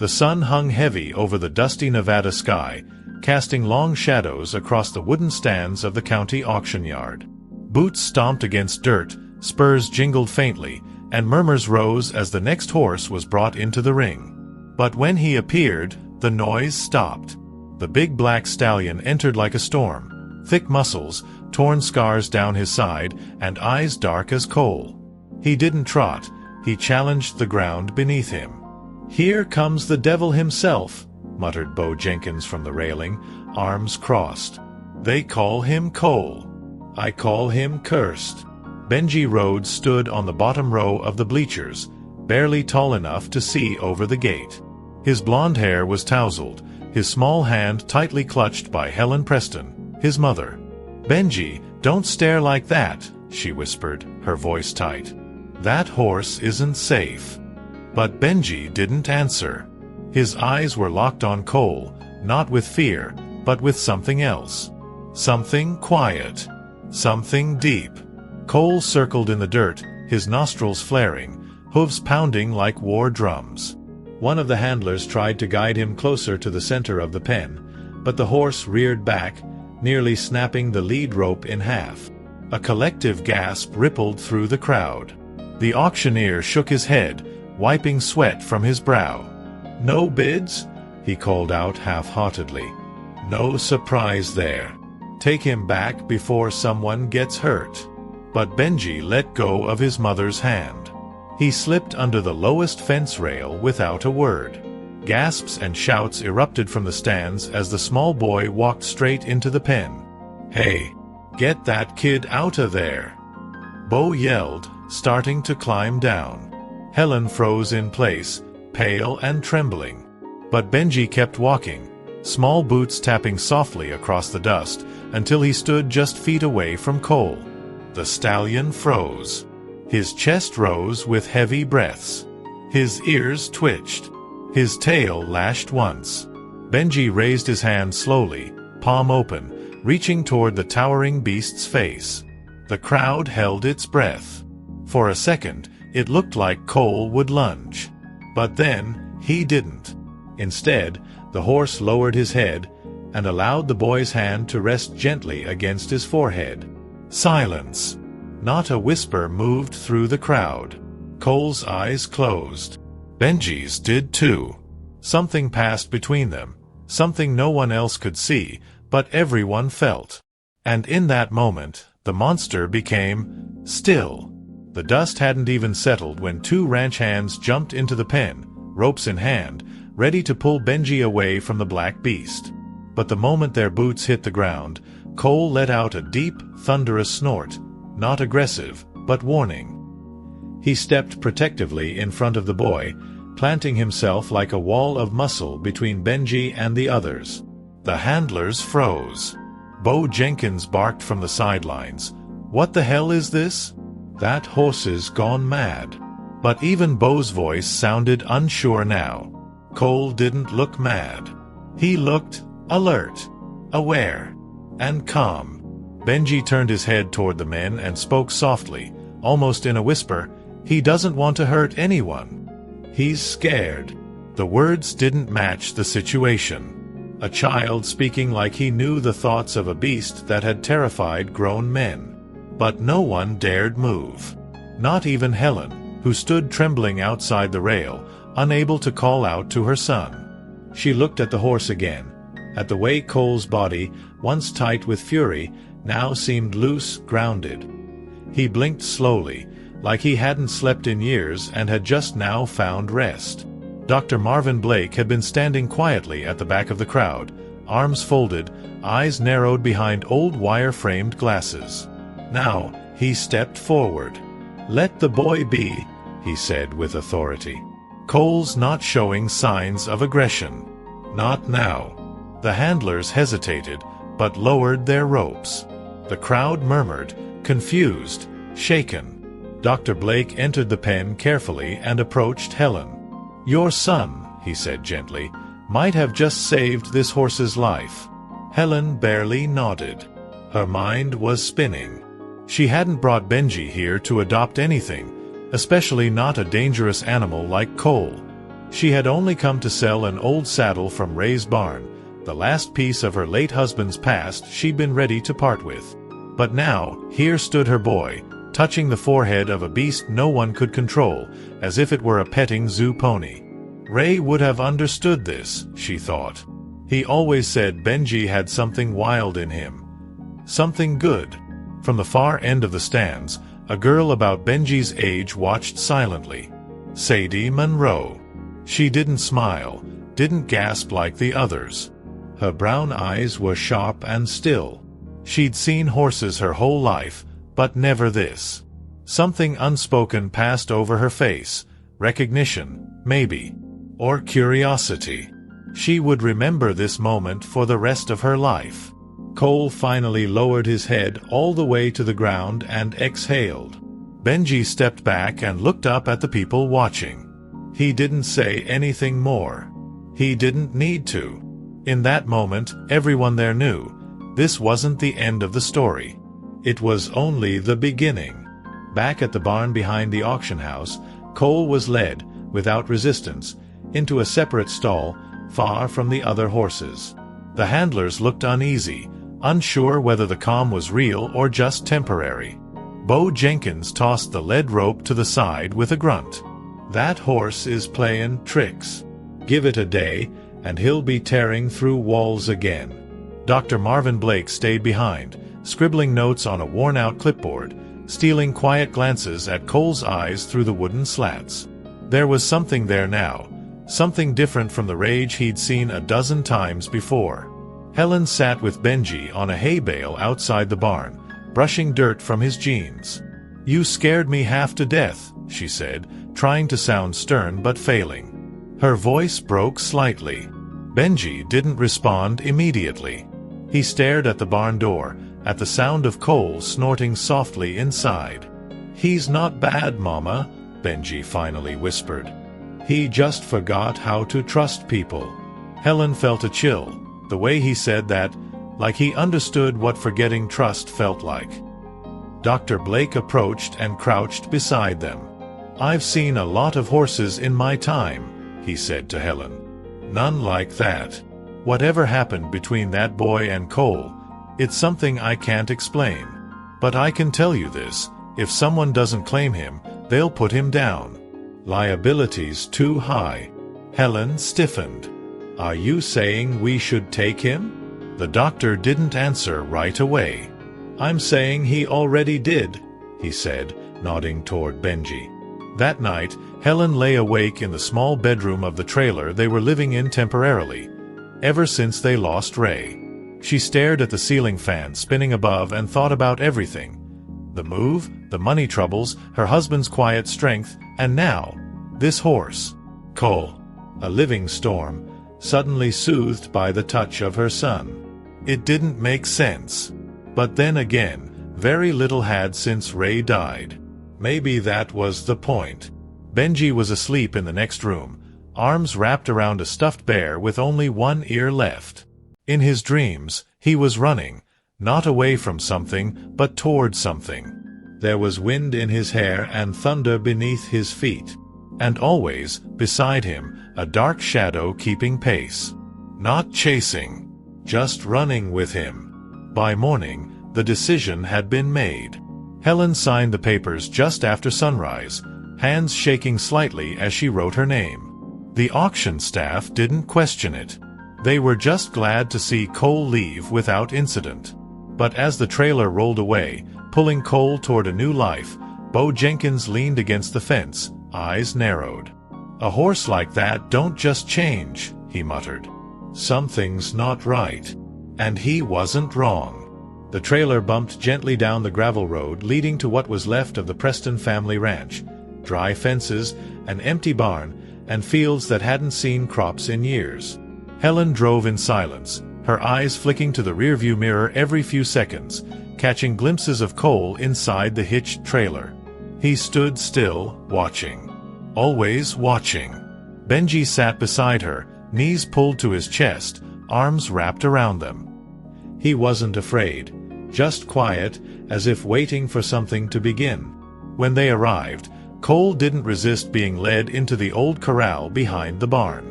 The sun hung heavy over the dusty Nevada sky, casting long shadows across the wooden stands of the county auction yard. Boots stomped against dirt, spurs jingled faintly, and murmurs rose as the next horse was brought into the ring. But when he appeared, the noise stopped. The big black stallion entered like a storm, thick muscles, torn scars down his side, and eyes dark as coal. He didn't trot, he challenged the ground beneath him. "Here comes the devil himself," muttered Bo Jenkins from the railing, arms crossed. "They call him Cole. I call him cursed." Benji Rhodes stood on the bottom row of the bleachers, barely tall enough to see over the gate. His blonde hair was tousled, his small hand tightly clutched by Helen Preston, his mother. "Benji, don't stare like that," she whispered, her voice tight. "That horse isn't safe." But Benji didn't answer. His eyes were locked on Cole, not with fear, but with something else. Something quiet. Something deep. Cole circled in the dirt, his nostrils flaring, hooves pounding like war drums. One of the handlers tried to guide him closer to the center of the pen, but the horse reared back, nearly snapping the lead rope in half. A collective gasp rippled through the crowd. The auctioneer shook his head, wiping sweat from his brow. "No bids?" he called out half-heartedly. "No surprise there. Take him back before someone gets hurt." But Benji let go of his mother's hand. He slipped under the lowest fence rail without a word. Gasps and shouts erupted from the stands as the small boy walked straight into the pen. "Hey, get that kid out of there!" Bo yelled, starting to climb down. Helen froze in place, pale and trembling. But Benji kept walking, small boots tapping softly across the dust, until he stood just feet away from Cole. The stallion froze. His chest rose with heavy breaths. His ears twitched. His tail lashed once. Benji raised his hand slowly, palm open, reaching toward the towering beast's face. The crowd held its breath. For a second, it looked like Cole would lunge. But then, he didn't. Instead, the horse lowered his head and allowed the boy's hand to rest gently against his forehead. Silence. Not a whisper moved through the crowd. Cole's eyes closed. Benji's did too. Something passed between them, something no one else could see, but everyone felt. And in that moment, the monster became still. The dust hadn't even settled when two ranch hands jumped into the pen, ropes in hand, ready to pull Benji away from the black beast. But the moment their boots hit the ground, Cole let out a deep, thunderous snort, not aggressive, but warning. He stepped protectively in front of the boy, planting himself like a wall of muscle between Benji and the others. The handlers froze. Bo Jenkins barked from the sidelines. "What the hell is this? That horse's gone mad." But even Bo's voice sounded unsure now. Cole didn't look mad. He looked alert, aware, and calm. Benji turned his head toward the men and spoke softly, almost in a whisper. "He doesn't want to hurt anyone. He's scared." The words didn't match the situation. A child speaking like he knew the thoughts of a beast that had terrified grown men. But no one dared move. Not even Helen, who stood trembling outside the rail, unable to call out to her son. She looked at the horse again, at the way Cole's body, once tight with fury, now seemed loose, grounded. He blinked slowly, like he hadn't slept in years and had just now found rest. Dr. Marvin Blake had been standing quietly at the back of the crowd, arms folded, eyes narrowed behind old wire-framed glasses. Now, he stepped forward. "Let the boy be," he said with authority. "Cole's not showing signs of aggression. Not now." The handlers hesitated, but lowered their ropes. The crowd murmured, confused, shaken. Dr. Blake entered the pen carefully and approached Helen. "Your son," he said gently, "might have just saved this horse's life." Helen barely nodded. Her mind was spinning. She hadn't brought Benji here to adopt anything, especially not a dangerous animal like Cole. She had only come to sell an old saddle from Ray's barn, the last piece of her late husband's past she'd been ready to part with. But now, here stood her boy, touching the forehead of a beast no one could control, as if it were a petting zoo pony. Ray would have understood this, she thought. He always said Benji had something wild in him. Something good. From the far end of the stands, a girl about Benji's age watched silently. Sadie Monroe. She didn't smile, didn't gasp like the others. Her brown eyes were sharp and still. She'd seen horses her whole life, but never this. Something unspoken passed over her face. Recognition, maybe. Or curiosity. She would remember this moment for the rest of her life. Cole finally lowered his head all the way to the ground and exhaled. Benji stepped back and looked up at the people watching. He didn't say anything more. He didn't need to. In that moment, everyone there knew this wasn't the end of the story. It was only the beginning. Back at the barn behind the auction house, Cole was led, without resistance, into a separate stall, far from the other horses. The handlers looked uneasy, unsure whether the calm was real or just temporary. Bo Jenkins tossed the lead rope to the side with a grunt. That horse is playing tricks. Give it a day, and he'll be tearing through walls again. Dr. Marvin Blake stayed behind, scribbling notes on a worn-out clipboard, stealing quiet glances at Cole's eyes through the wooden slats. There was something there now, something different from the rage he'd seen a dozen times before. Helen sat with Benji on a hay bale outside the barn, brushing dirt from his jeans. "You scared me half to death," she said, trying to sound stern but failing. Her voice broke slightly. Benji didn't respond immediately. He stared at the barn door, at the sound of Cole snorting softly inside. "He's not bad, Mama," Benji finally whispered. "He just forgot how to trust people." Helen felt a chill, the way he said that, like he understood what forgetting trust felt like. Dr. Blake approached and crouched beside them. "I've seen a lot of horses in my time," he said to Helen. "None like that. Whatever happened between that boy and Cole, it's something I can't explain. But I can tell you this, if someone doesn't claim him, they'll put him down. Liability's too high." Helen stiffened. "Are you saying we should take him?" The doctor didn't answer right away. "I'm saying he already did," he said, nodding toward Benji. That night, Helen lay awake in the small bedroom of the trailer they were living in temporarily, ever since they lost Ray. She stared at the ceiling fan spinning above and thought about everything. The move, the money troubles, her husband's quiet strength, and now, this horse. Cole. A living storm, suddenly soothed by the touch of her son. It didn't make sense. But then again, very little had since Ray died. Maybe that was the point. Benji was asleep in the next room, arms wrapped around a stuffed bear with only one ear left. In his dreams, he was running, not away from something, but toward something. There was wind in his hair and thunder beneath his feet. And always, beside him, a dark shadow keeping pace. Not chasing, just running with him. By morning, the decision had been made. Helen signed the papers just after sunrise, hands shaking slightly as she wrote her name. The auction staff didn't question it. They were just glad to see Cole leave without incident. But as the trailer rolled away, pulling Cole toward a new life, Bo Jenkins leaned against the fence, eyes narrowed. "A horse like that don't just change," he muttered. "Something's not right." And he wasn't wrong. The trailer bumped gently down the gravel road leading to what was left of the Preston family ranch. Dry fences, an empty barn, and fields that hadn't seen crops in years. Helen drove in silence, her eyes flicking to the rearview mirror every few seconds, catching glimpses of Cole inside the hitched trailer. He stood still, watching. Always watching. Benji sat beside her, knees pulled to his chest, arms wrapped around them. He wasn't afraid, just quiet, as if waiting for something to begin. When they arrived, Cole didn't resist being led into the old corral behind the barn.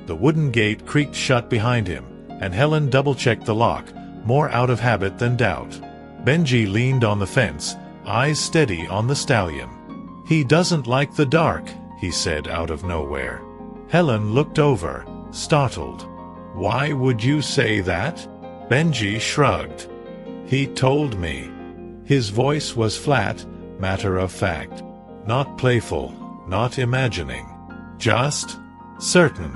The wooden gate creaked shut behind him, and Helen double-checked the lock, more out of habit than doubt. Benji leaned on the fence, eyes steady on the stallion. "He doesn't like the dark," he said out of nowhere. Helen looked over, startled. "Why would you say that?" Benji shrugged. "He told me." His voice was flat, matter-of-fact. Not playful, not imagining. Just certain.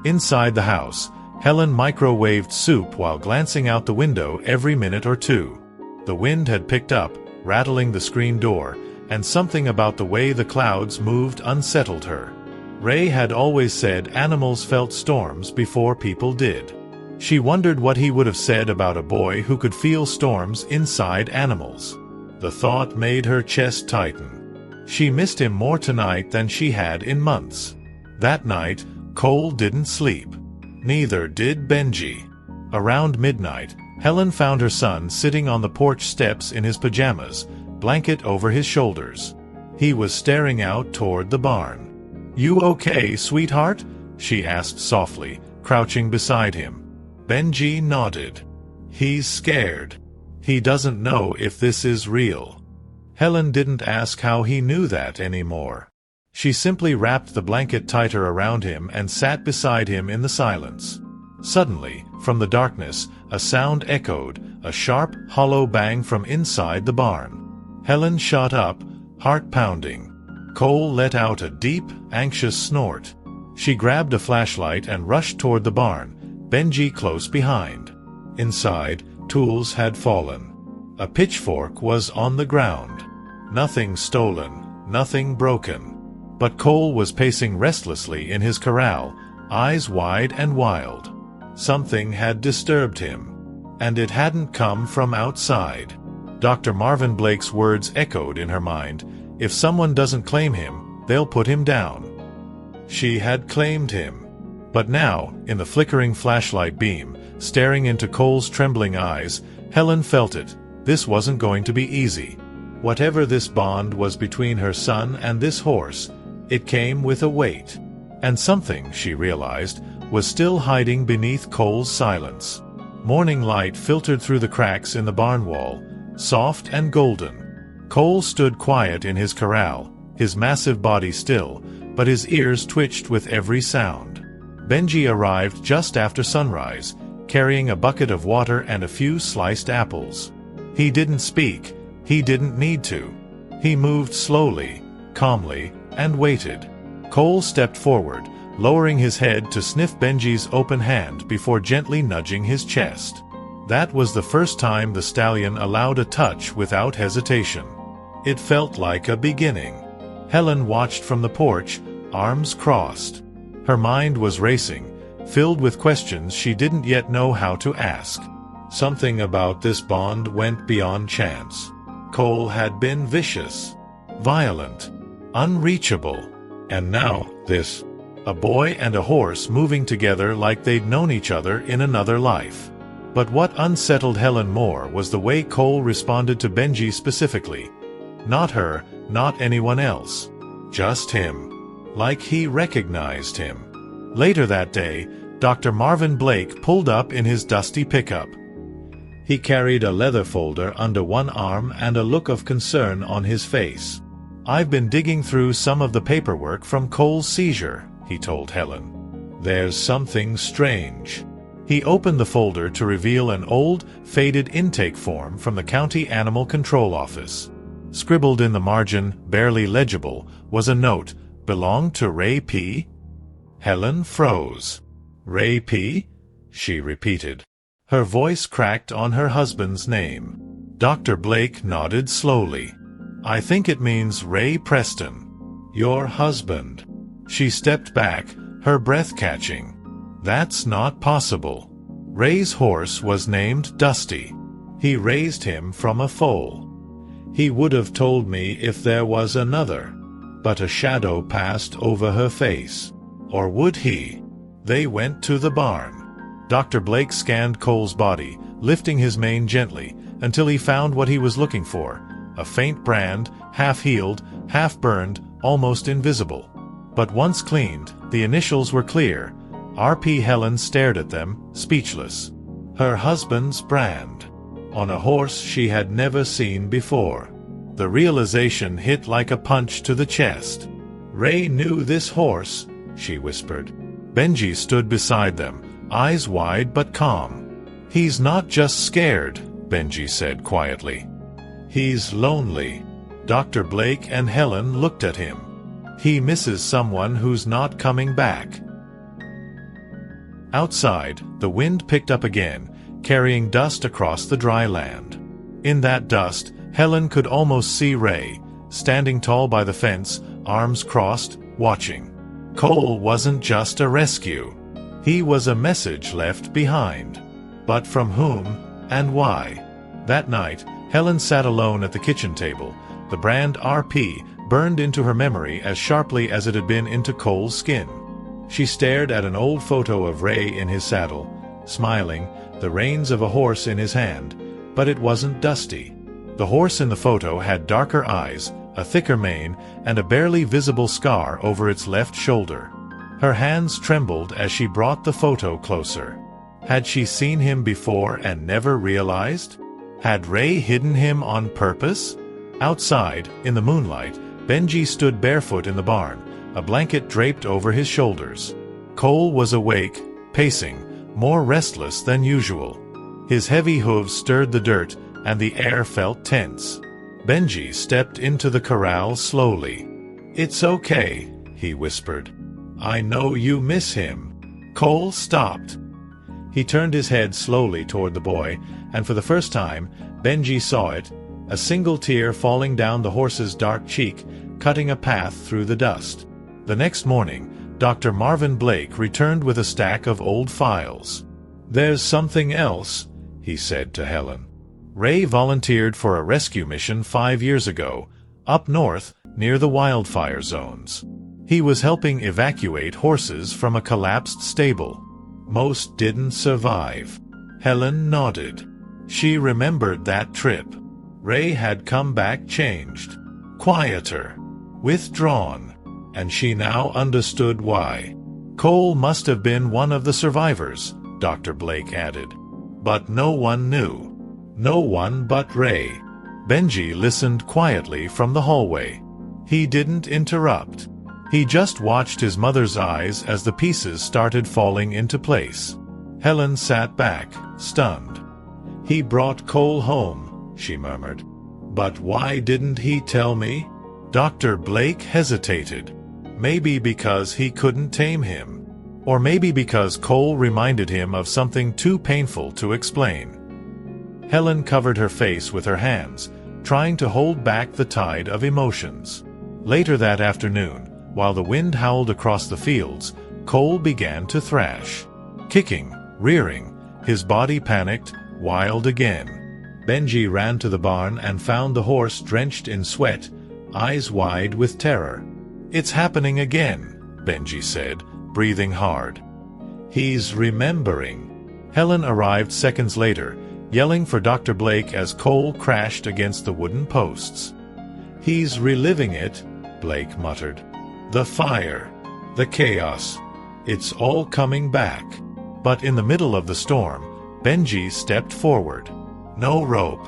Inside the house, Helen microwaved soup while glancing out the window every minute or two. The wind had picked up, rattling the screen door, and something about the way the clouds moved unsettled her. Ray had always said animals felt storms before people did. She wondered what he would have said about a boy who could feel storms inside animals. The thought made her chest tighten. She missed him more tonight than she had in months. That night, Cole didn't sleep. Neither did Benji. Around midnight, Helen found her son sitting on the porch steps in his pajamas, blanket over his shoulders. He was staring out toward the barn. "You okay, sweetheart?" she asked softly, crouching beside him. Benji nodded. "He's scared. He doesn't know if this is real." Helen didn't ask how he knew that anymore. She simply wrapped the blanket tighter around him and sat beside him in the silence. Suddenly, from the darkness, a sound echoed, a sharp, hollow bang from inside the barn. Helen shot up, heart pounding. Cole let out a deep, anxious snort. She grabbed a flashlight and rushed toward the barn, Benji close behind. Inside, tools had fallen. A pitchfork was on the ground. Nothing stolen, nothing broken. But Cole was pacing restlessly in his corral, eyes wide and wild. Something had disturbed him. And it hadn't come from outside. Dr. Marvin Blake's words echoed in her mind. If someone doesn't claim him, they'll put him down. She had claimed him. But now, in the flickering flashlight beam, staring into Cole's trembling eyes, Helen felt it. This wasn't going to be easy. Whatever this bond was between her son and this horse, it came with a weight. And something, she realized, was still hiding beneath Cole's silence. Morning light filtered through the cracks in the barn wall, soft and golden. Cole stood quiet in his corral, his massive body still, but his ears twitched with every sound. Benji arrived just after sunrise, carrying a bucket of water and a few sliced apples. He didn't speak. He didn't need to. He moved slowly, calmly, and waited. Cole stepped forward, lowering his head to sniff Benji's open hand before gently nudging his chest. That was the first time the stallion allowed a touch without hesitation. It felt like a beginning. Helen watched from the porch, arms crossed. Her mind was racing, filled with questions she didn't yet know how to ask. Something about this bond went beyond chance. Cole had been vicious, violent, unreachable. And now, this. A boy and a horse moving together like they'd known each other in another life. But what unsettled Helen more was the way Cole responded to Benji specifically. Not her, not anyone else. Just him. Like he recognized him. Later that day, Dr. Marvin Blake pulled up in his dusty pickup. He carried a leather folder under one arm and a look of concern on his face. "I've been digging through some of the paperwork from Cole's seizure," he told Helen. "There's something strange." He opened the folder to reveal an old, faded intake form from the County Animal Control Office. Scribbled in the margin, barely legible, was a note, "Belonged to Ray P.?" Helen froze. "Ray P.?" she repeated. Her voice cracked on her husband's name. Dr. Blake nodded slowly. "I think it means Ray Preston. Your husband." She stepped back, her breath catching. "That's not possible. Ray's horse was named Dusty. He raised him from a foal. He would have told me if there was another." But a shadow passed over her face. Or would he? They went to the barn. Dr. Blake scanned Cole's body, lifting his mane gently, until he found what he was looking for. A faint brand, half-healed, half-burned, almost invisible. But once cleaned, the initials were clear. RP. Helen stared at them, speechless. Her husband's brand. On a horse she had never seen before. The realization hit like a punch to the chest. Ray knew this horse, she whispered. Benji stood beside them, eyes wide but calm. He's not just scared, Benji said quietly. He's lonely. Dr. Blake and Helen looked at him. He misses someone who's not coming back. Outside, the wind picked up again, carrying dust across the dry land. In that dust, Helen could almost see Ray, standing tall by the fence, arms crossed, watching. Cole wasn't just a rescue. He was a message left behind. But from whom, and why? That night, Helen sat alone at the kitchen table. The brand RP burned into her memory as sharply as it had been into Cole's skin. She stared at an old photo of Ray in his saddle, smiling, the reins of a horse in his hand, but it wasn't Dusty. The horse in the photo had darker eyes, a thicker mane, and a barely visible scar over its left shoulder. Her hands trembled as she brought the photo closer. Had she seen him before and never realized? Had Ray hidden him on purpose? Outside, in the moonlight, Benji stood barefoot in the barn, a blanket draped over his shoulders. Cole was awake, pacing, more restless than usual. His heavy hooves stirred the dirt, and the air felt tense. Benji stepped into the corral slowly. "It's okay," he whispered. "I know you miss him." Cole stopped. He turned his head slowly toward the boy, and for the first time, Benji saw it, a single tear falling down the horse's dark cheek, cutting a path through the dust. The next morning, Dr. Marvin Blake returned with a stack of old files. "There's something else," he said to Helen. Ray volunteered for a rescue mission 5 years ago, up north, near the wildfire zones. He was helping evacuate horses from a collapsed stable. Most didn't survive. Helen nodded. She remembered that trip. Ray had come back changed. Quieter. Withdrawn. And she now understood why. Cole must have been one of the survivors, Dr. Blake added. But no one knew. No one but Ray. Benji listened quietly from the hallway. He didn't interrupt. He just watched his mother's eyes as the pieces started falling into place. Helen sat back, stunned. "He brought Cole home," she murmured. "But why didn't he tell me?" Dr. Blake hesitated. Maybe because he couldn't tame him. Or maybe because Cole reminded him of something too painful to explain. Helen covered her face with her hands, trying to hold back the tide of emotions. Later that afternoon, while the wind howled across the fields, Cole began to thrash. Kicking, rearing, his body panicked, wild again. Benji ran to the barn and found the horse drenched in sweat, eyes wide with terror. "It's happening again," Benji said, breathing hard. "He's remembering." Helen arrived seconds later, yelling for Dr. Blake as Cole crashed against the wooden posts. "He's reliving it," Blake muttered. "The fire. The chaos. It's all coming back." But in the middle of the storm, Benji stepped forward. No rope.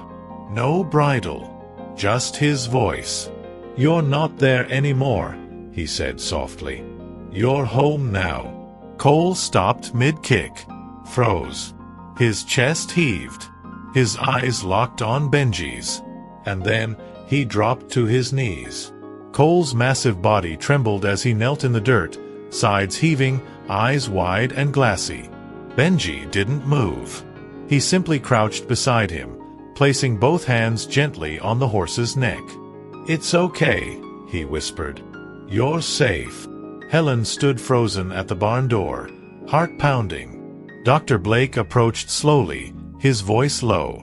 No bridle. Just his voice. "You're not there anymore," he said softly. "You're home now." Cole stopped mid-kick. Froze. His chest heaved. His eyes locked on Benji's. And then, he dropped to his knees. Cole's massive body trembled as he knelt in the dirt, sides heaving, eyes wide and glassy. Benji didn't move. He simply crouched beside him, placing both hands gently on the horse's neck. "It's okay," he whispered. "You're safe." Helen stood frozen at the barn door, heart pounding. Dr. Blake approached slowly, his voice low.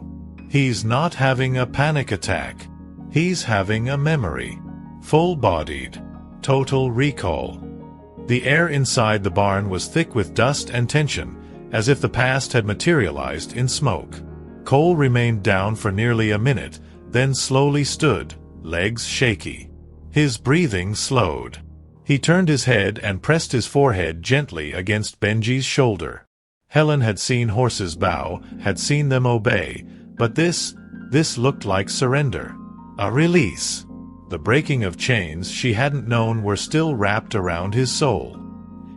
"He's not having a panic attack. He's having a memory. Full-bodied. Total recall." The air inside the barn was thick with dust and tension, as if the past had materialized in smoke. Cole remained down for nearly a minute, then slowly stood, legs shaky. His breathing slowed. He turned his head and pressed his forehead gently against Benji's shoulder. Helen had seen horses bow, had seen them obey, but this looked like surrender. A release. The breaking of chains she hadn't known were still wrapped around his soul.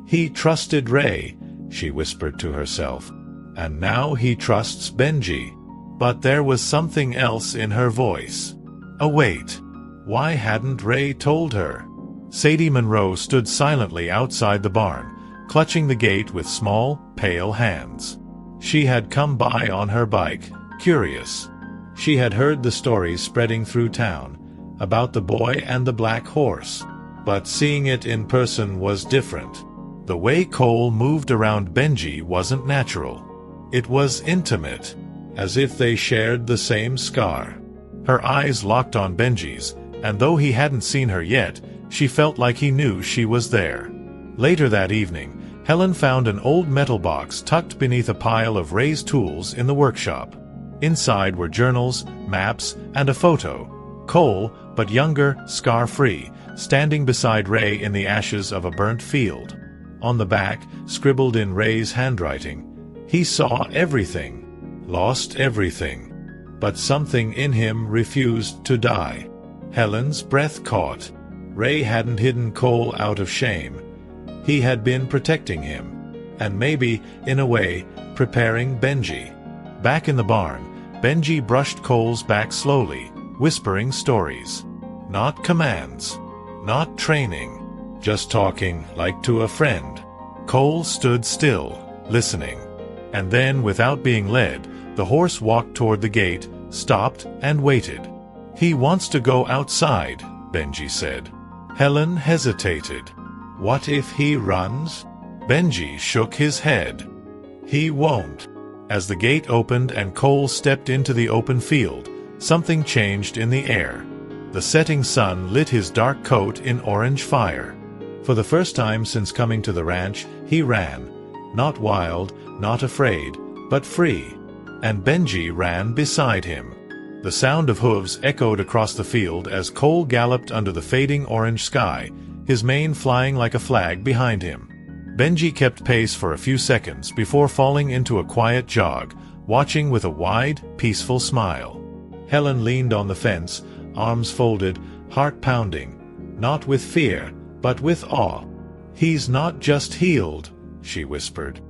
He trusted Ray, she whispered to herself, and now he trusts Benji. But there was something else in her voice. A wait. Why hadn't Ray told her? Sadie Monroe stood silently outside the barn, clutching the gate with small, pale hands. She had come by on her bike, curious. She had heard the stories spreading through town, about the boy and the black horse. But seeing it in person was different. The way Cole moved around Benji wasn't natural. It was intimate, as if they shared the same scar. Her eyes locked on Benji's, and though he hadn't seen her yet, she felt like he knew she was there. Later that evening, Helen found an old metal box tucked beneath a pile of Ray's tools in the workshop. Inside were journals, maps, and a photo. Cole, but younger, scar-free, standing beside Ray in the ashes of a burnt field. On the back, scribbled in Ray's handwriting, he saw everything, lost everything. But something in him refused to die. Helen's breath caught. Ray hadn't hidden Cole out of shame. He had been protecting him, and maybe, in a way, preparing Benji. Back in the barn, Benji brushed Cole's back slowly, whispering stories. Not commands, not training, just talking like to a friend. Cole stood still, listening. And then, without being led, the horse walked toward the gate, stopped, and waited. He wants to go outside, Benji said. Helen hesitated. What if he runs? Benji shook his head. He won't. As the gate opened and Cole stepped into the open field, something changed in the air. The setting sun lit his dark coat in orange fire. For the first time since coming to the ranch, he ran. Not wild, not afraid, but free. And Benji ran beside him. The sound of hooves echoed across the field as Cole galloped under the fading orange sky, his mane flying like a flag behind him. Benji kept pace for a few seconds before falling into a quiet jog, watching with a wide, peaceful smile. Helen leaned on the fence, arms folded, heart pounding, not with fear, but with awe. He's not just healed, she whispered.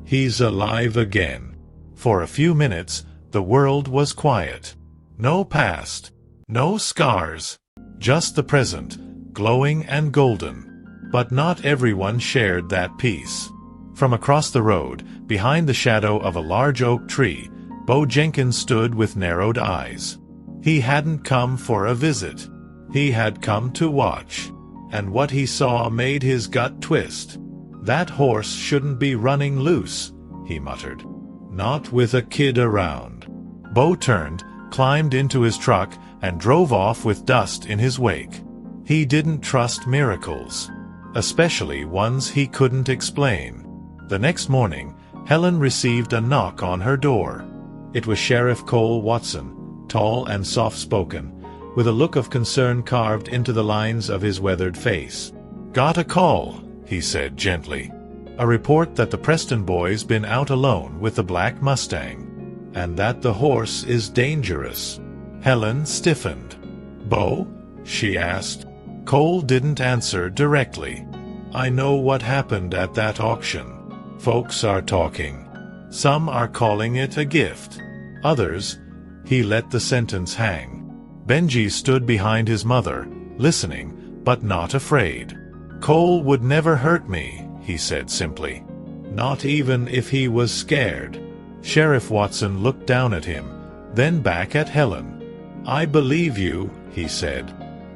He's alive again. For a few minutes, the world was quiet. No past, no scars, just the present, glowing and golden. But not everyone shared that peace. From across the road, behind the shadow of a large oak tree, Bo Jenkins stood with narrowed eyes. He hadn't come for a visit. He had come to watch. And what he saw made his gut twist. That horse shouldn't be running loose, he muttered. Not with a kid around. Bo turned, climbed into his truck, and drove off with dust in his wake. He didn't trust miracles, especially ones he couldn't explain. The next morning, Helen received a knock on her door. It was Sheriff Cole Watson, tall and soft-spoken, with a look of concern carved into the lines of his weathered face. "Got a call," he said gently. "A report that the Preston boy's been out alone with the black Mustang, and that the horse is dangerous." Helen stiffened. "Bo?" she asked. Cole didn't answer directly. "I know what happened at that auction. Folks are talking. Some are calling it a gift. Others—" He let the sentence hang. Benji stood behind his mother, listening, but not afraid. "Cole would never hurt me," he said simply. "Not even if he was scared." Sheriff Watson looked down at him, then back at Helen. "I believe you," he said.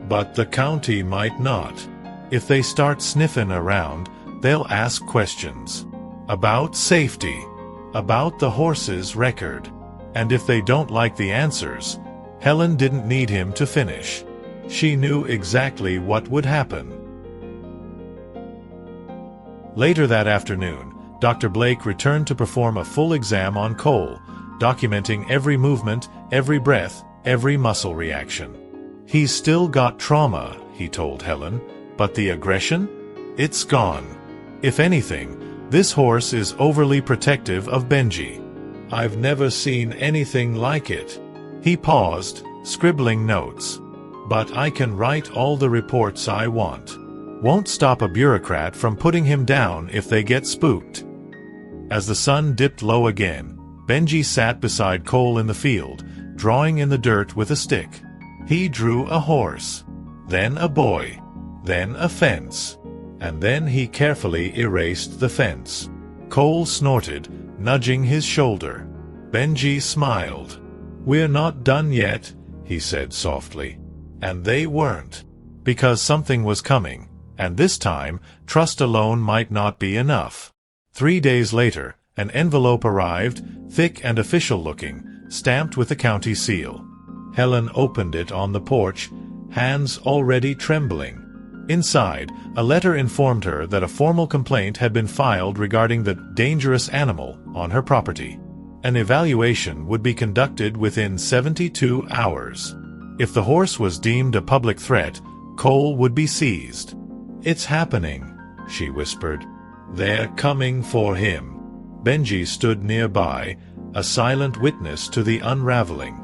"But the county might not. If they start sniffing around, they'll ask questions. About safety. About the horse's record. And if they don't like the answers—" Helen didn't need him to finish. She knew exactly what would happen. Later that afternoon, Dr. Blake returned to perform a full exam on Cole, documenting every movement, every breath, every muscle reaction. "He's still got trauma," he told Helen, "but the aggression? It's gone. If anything, this horse is overly protective of Benji. I've never seen anything like it." He paused, scribbling notes. "But I can write all the reports I want. Won't stop a bureaucrat from putting him down if they get spooked." As the sun dipped low again, Benji sat beside Cole in the field, drawing in the dirt with a stick. He drew a horse, then a boy, then a fence, and then he carefully erased the fence. Cole snorted, nudging his shoulder. Benji smiled. "We're not done yet," he said softly. And they weren't. Because something was coming, and this time, trust alone might not be enough. 3 days later, an envelope arrived, thick and official-looking, stamped with the county seal. Helen opened it on the porch, hands already trembling. Inside, a letter informed her that a formal complaint had been filed regarding the dangerous animal on her property. An evaluation would be conducted within 72 hours. If the horse was deemed a public threat, Cole would be seized. "It's happening," she whispered. "They're coming for him." Benji stood nearby, a silent witness to the unraveling.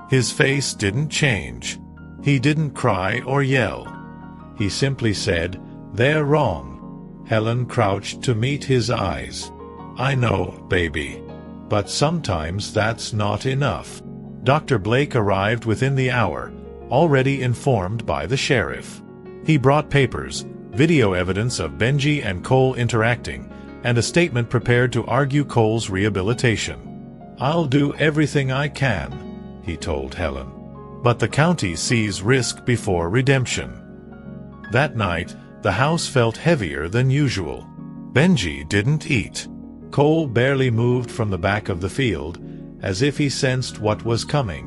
His face didn't change. He didn't cry or yell. He simply said, "They're wrong." Helen crouched to meet his eyes. "I know, baby. But sometimes that's not enough." Dr. Blake arrived within the hour, already informed by the sheriff. He brought papers, video evidence of Benji and Cole interacting, and a statement prepared to argue Cole's rehabilitation. "I'll do everything I can," he told Helen. "But the county sees risk before redemption." That night, the house felt heavier than usual. Benji didn't eat. Cole barely moved from the back of the field, as if he sensed what was coming.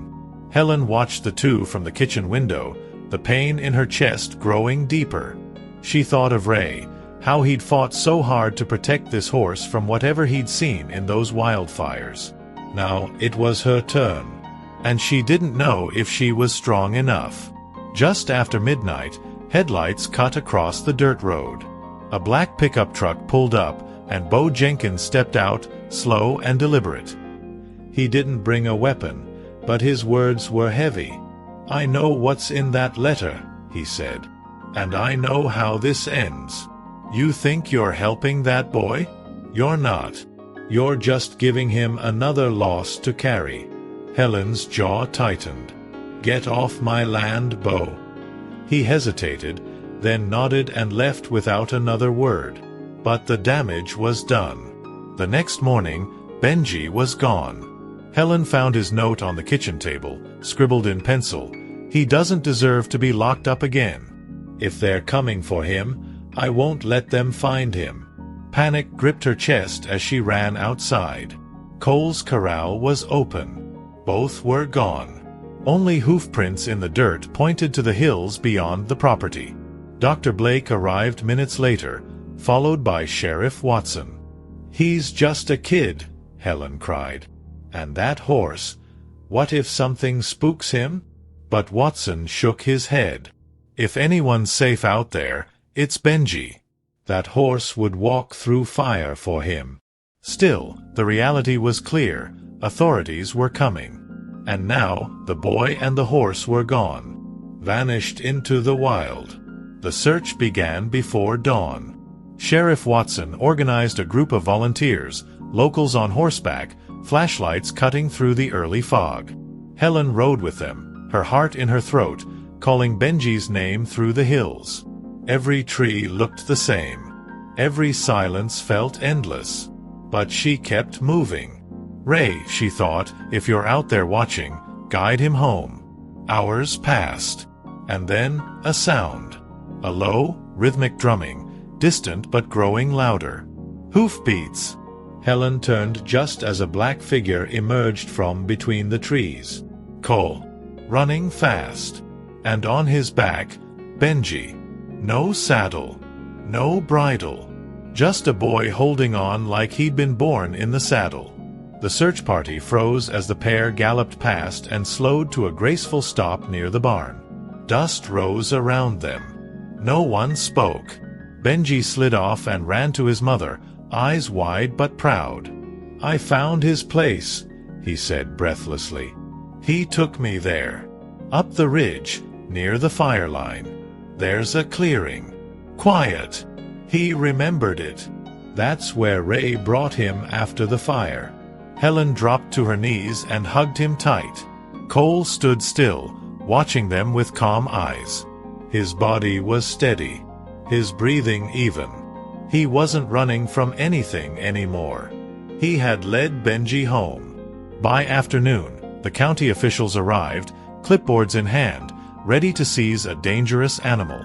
Helen watched the two from the kitchen window, the pain in her chest growing deeper. She thought of Ray, how he'd fought so hard to protect this horse from whatever he'd seen in those wildfires. Now it was her turn, and she didn't know if she was strong enough. Just after midnight, headlights cut across the dirt road. A black pickup truck pulled up, and Bo Jenkins stepped out, slow and deliberate. He didn't bring a weapon, but his words were heavy. "I know what's in that letter," he said, "and I know how this ends. You think you're helping that boy? You're not. You're just giving him another loss to carry." Helen's jaw tightened. "Get off my land, Bo." He hesitated, then nodded and left without another word. But the damage was done. The next morning, Benji was gone. Helen found his note on the kitchen table, scribbled in pencil. "He doesn't deserve to be locked up again. If they're coming for him, I won't let them find him." Panic gripped her chest as she ran outside. Cole's corral was open. Both were gone. Only hoofprints in the dirt pointed to the hills beyond the property. Dr. Blake arrived minutes later, followed by Sheriff Watson. "He's just a kid," Helen cried. "And that horse, what if something spooks him?" But Watson shook his head. "If anyone's safe out there, it's Benji. That horse would walk through fire for him." Still, the reality was clear. Authorities were coming. And now, the boy and the horse were gone. Vanished into the wild. The search began before dawn. Sheriff Watson organized a group of volunteers, locals on horseback, flashlights cutting through the early fog. Helen rode with them, her heart in her throat, calling Benji's name through the hills. Every tree looked the same. Every silence felt endless. But she kept moving. "Ray," she thought, "if you're out there watching, guide him home." Hours passed. And then, a sound. A low, rhythmic drumming, distant but growing louder. Hoofbeats. Helen turned just as a black figure emerged from between the trees. Cole, running fast. And on his back, Benji. No saddle. No bridle. Just a boy holding on like he'd been born in the saddle. The search party froze as the pair galloped past and slowed to a graceful stop near the barn. Dust rose around them. No one spoke. Benji slid off and ran to his mother, eyes wide but proud. "I found his place," he said breathlessly. "He took me there. Up the ridge, near the fire line. There's a clearing. Quiet." He remembered it. That's where Ray brought him after the fire. Helen dropped to her knees and hugged him tight. Cole stood still, watching them with calm eyes. His body was steady, his breathing even. He wasn't running from anything anymore. He had led Benji home. By afternoon, the county officials arrived, clipboards in hand, ready to seize a dangerous animal.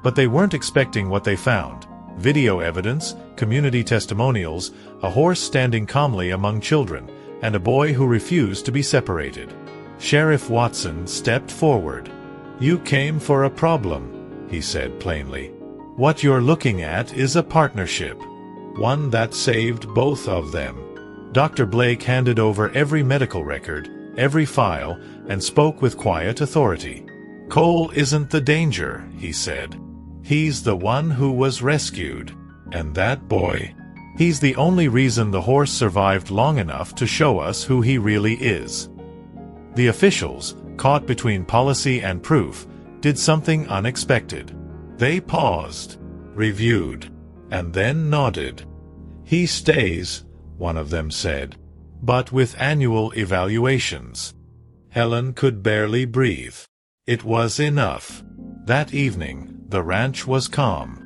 But they weren't expecting what they found. Video evidence, community testimonials, a horse standing calmly among children, and a boy who refused to be separated. Sheriff Watson stepped forward. "You came for a problem," he said plainly. "What you're looking at is a partnership. One that saved both of them." Dr. Blake handed over every medical record, every file, and spoke with quiet authority. "Cole isn't the danger," he said. "He's the one who was rescued. And that boy, he's the only reason the horse survived long enough to show us who he really is." The officials, caught between policy and proof, did something unexpected. They paused, reviewed, and then nodded. "He stays," one of them said, "but with annual evaluations." Helen could barely breathe. It was enough. That evening, the ranch was calm.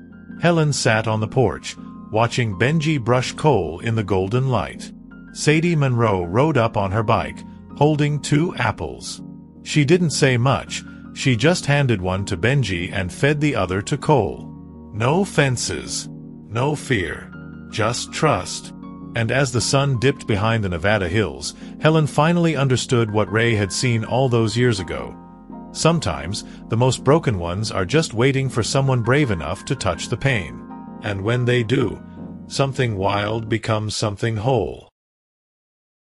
Helen sat on the porch, watching Benji brush Cole in the golden light. Sadie Monroe rode up on her bike, holding 2 apples. She didn't say much, she just handed one to Benji and fed the other to Cole. No fences, no fear, just trust. And as the sun dipped behind the Nevada hills, Helen finally understood what Ray had seen all those years ago. Sometimes, the most broken ones are just waiting for someone brave enough to touch the pain. And when they do, something wild becomes something whole.